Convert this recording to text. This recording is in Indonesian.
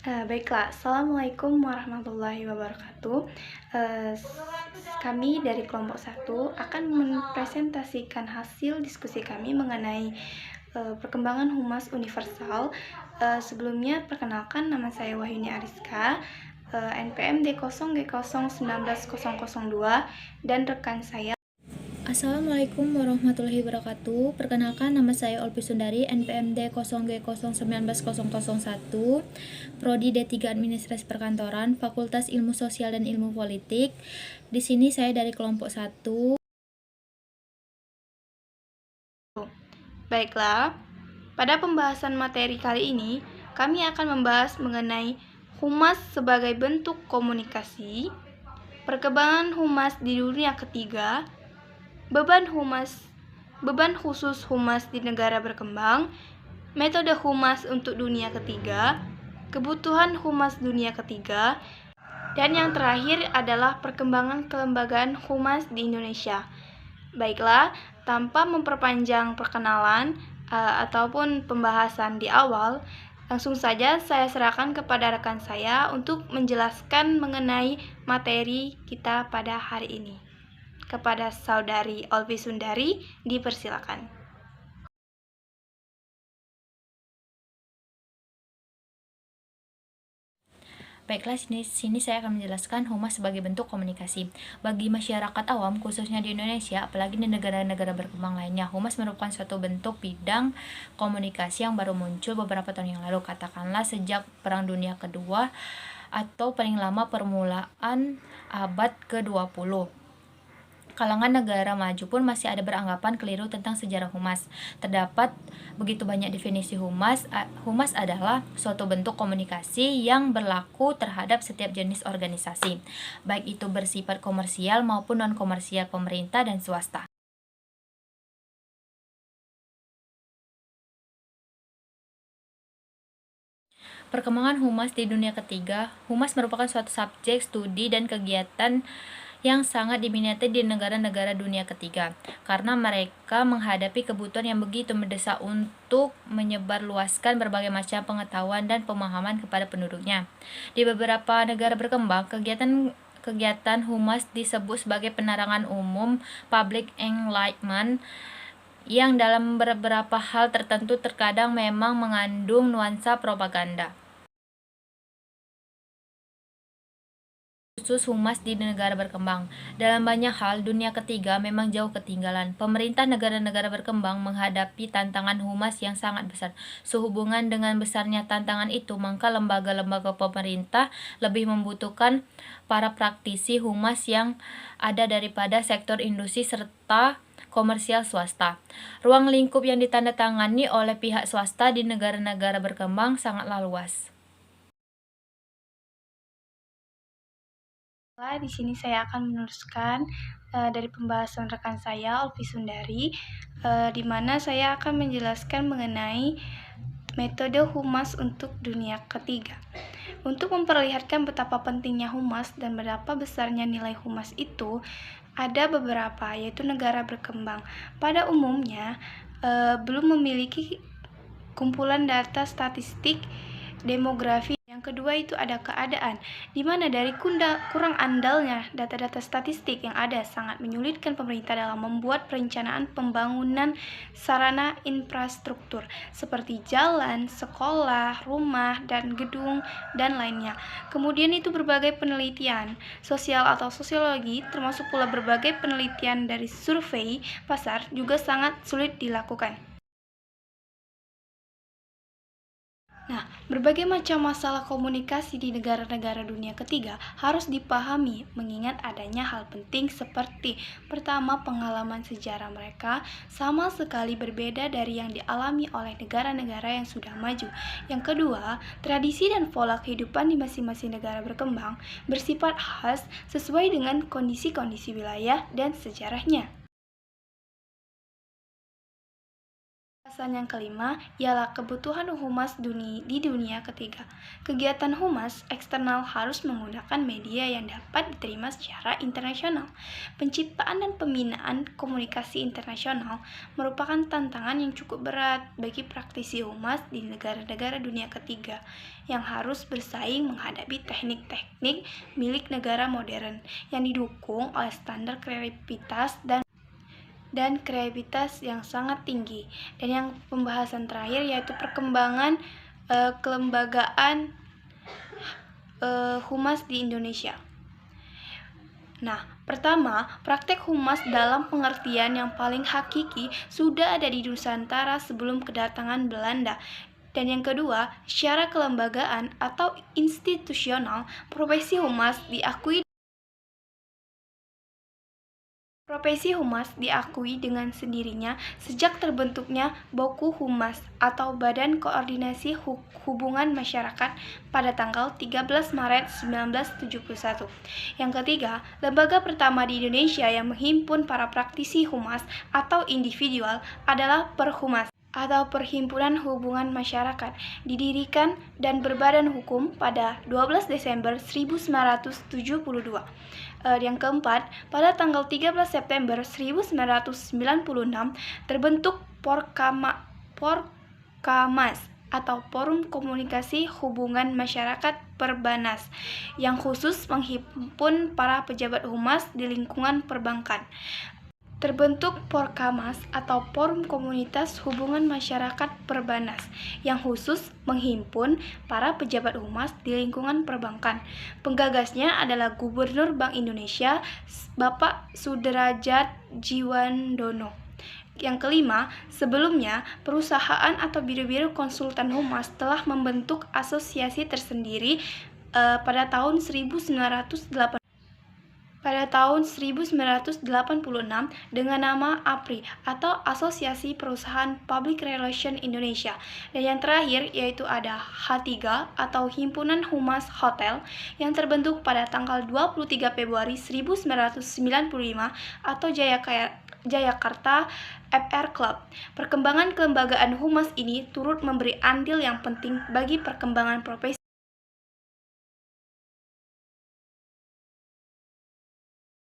Baiklah, Assalamualaikum warahmatullahi wabarakatuh. Kami dari kelompok 1 akan mempresentasikan hasil diskusi kami mengenai perkembangan humas universal. Sebelumnya, perkenalkan, nama saya Wahyuni Ariska, NPM D0G0190002, dan rekan saya. Assalamualaikum warahmatullahi wabarakatuh. Perkenalkan, nama saya Olpi Sundari, NPMD 0G0190001, Prodi D3 Administrasi Perkantoran, Fakultas Ilmu Sosial dan Ilmu Politik. Di sini saya dari kelompok 1. Baiklah, pada pembahasan materi kali ini, kami akan membahas mengenai humas sebagai bentuk komunikasi, perkembangan humas di dunia ketiga, beban khusus humas di negara berkembang, metode humas untuk dunia ketiga, kebutuhan humas dunia ketiga, dan yang terakhir adalah perkembangan kelembagaan humas di Indonesia. Baiklah, tanpa memperpanjang perkenalan ataupun pembahasan di awal, langsung saja saya serahkan kepada rekan saya untuk menjelaskan mengenai materi kita pada hari ini. Kepada saudari Olpi Sundari, dipersilakan. Baiklah, sini saya akan menjelaskan humas sebagai bentuk komunikasi. Bagi masyarakat awam, khususnya di Indonesia, apalagi di negara-negara berkembang lainnya, humas merupakan suatu bentuk bidang komunikasi yang baru muncul beberapa tahun yang lalu, katakanlah sejak Perang Dunia Kedua atau paling lama permulaan abad ke-20. Kalangan negara maju pun masih ada beranggapan keliru tentang sejarah humas. Terdapat begitu banyak definisi humas. Humas adalah suatu bentuk komunikasi yang berlaku terhadap setiap jenis organisasi, baik itu bersifat komersial maupun non-komersial, pemerintah dan swasta. Perkembangan humas di dunia ketiga. Humas merupakan suatu subjek studi dan kegiatan yang sangat diminati di negara-negara dunia ketiga, karena mereka menghadapi kebutuhan yang begitu mendesak untuk menyebarluaskan berbagai macam pengetahuan dan pemahaman kepada penduduknya. Di beberapa negara berkembang, kegiatan humas disebut sebagai penerangan umum, public enlightenment, yang dalam beberapa hal tertentu terkadang memang mengandung nuansa propaganda. Khusus humas di negara berkembang. Dalam banyak hal, dunia ketiga memang jauh ketinggalan. Pemerintah negara-negara berkembang menghadapi tantangan humas yang sangat besar. Sehubungan dengan besarnya tantangan itu, maka lembaga-lembaga pemerintah lebih membutuhkan para praktisi humas yang ada daripada sektor industri serta komersial swasta. Ruang lingkup yang ditandatangani oleh pihak swasta di negara-negara berkembang sangatlah luas. Di sini saya akan meneruskan dari pembahasan rekan saya, Olpi Sundari, di mana saya akan menjelaskan mengenai metode humas untuk dunia ketiga. Untuk memperlihatkan betapa pentingnya humas dan berapa besarnya nilai humas itu, ada beberapa, yaitu negara berkembang. Pada umumnya, belum memiliki kumpulan data statistik demografi. Yang kedua itu ada keadaan, di mana dari kurang andalnya data-data statistik yang ada sangat menyulitkan pemerintah dalam membuat perencanaan pembangunan sarana infrastruktur seperti jalan, sekolah, rumah, dan gedung, dan lainnya. Kemudian itu berbagai penelitian sosial atau sosiologi, termasuk pula berbagai penelitian dari survei pasar juga sangat sulit dilakukan. Nah, berbagai macam masalah komunikasi di negara-negara dunia ketiga harus dipahami mengingat adanya hal penting seperti pertama, pengalaman sejarah mereka sama sekali berbeda dari yang dialami oleh negara-negara yang sudah maju. Yang kedua, tradisi dan pola kehidupan di masing-masing negara berkembang bersifat khas sesuai dengan kondisi-kondisi wilayah dan sejarahnya. Pembahasan yang kelima ialah kebutuhan humas di dunia ketiga. Kegiatan humas eksternal harus menggunakan media yang dapat diterima secara internasional. Penciptaan dan pembinaan komunikasi internasional merupakan tantangan yang cukup berat bagi praktisi humas di negara-negara dunia ketiga yang harus bersaing menghadapi teknik-teknik milik negara modern yang didukung oleh standar kreativitas dan kreativitas yang sangat tinggi. Dan yang pembahasan terakhir yaitu perkembangan kelembagaan humas di Indonesia. Nah, pertama, praktek humas dalam pengertian yang paling hakiki sudah ada di Nusantara sebelum kedatangan Belanda. Dan yang kedua, secara kelembagaan atau institusional, profesi humas diakui dengan sendirinya sejak terbentuknya Boku Humas atau Badan Koordinasi Hubungan Masyarakat pada tanggal 13 Maret 1971. Yang ketiga, lembaga pertama di Indonesia yang menghimpun para praktisi humas atau individual adalah Perhumas atau Perhimpunan Hubungan Masyarakat, didirikan dan berbadan hukum pada 12 Desember 1972. Yang keempat, pada tanggal 13 September 1996 terbentuk Porkamas atau Forum Komunikasi Hubungan Masyarakat Perbanas yang khusus menghimpun para pejabat humas di lingkungan perbankan. Terbentuk Porkamas atau Forum Komunitas Hubungan Masyarakat Perbanas yang khusus menghimpun para pejabat humas di lingkungan perbankan. Penggagasnya adalah Gubernur Bank Indonesia, Bapak Sudrajat Djiwandono. Yang kelima, sebelumnya perusahaan atau biro-biro konsultan humas telah membentuk asosiasi tersendiri pada tahun 1986 dengan nama APRI atau Asosiasi Perusahaan Public Relation Indonesia. Dan yang terakhir yaitu ada H3 atau Himpunan Humas Hotel yang terbentuk pada tanggal 23 Februari 1995 atau Jayakarta FR Club. Perkembangan kelembagaan humas ini turut memberi andil yang penting bagi perkembangan profesi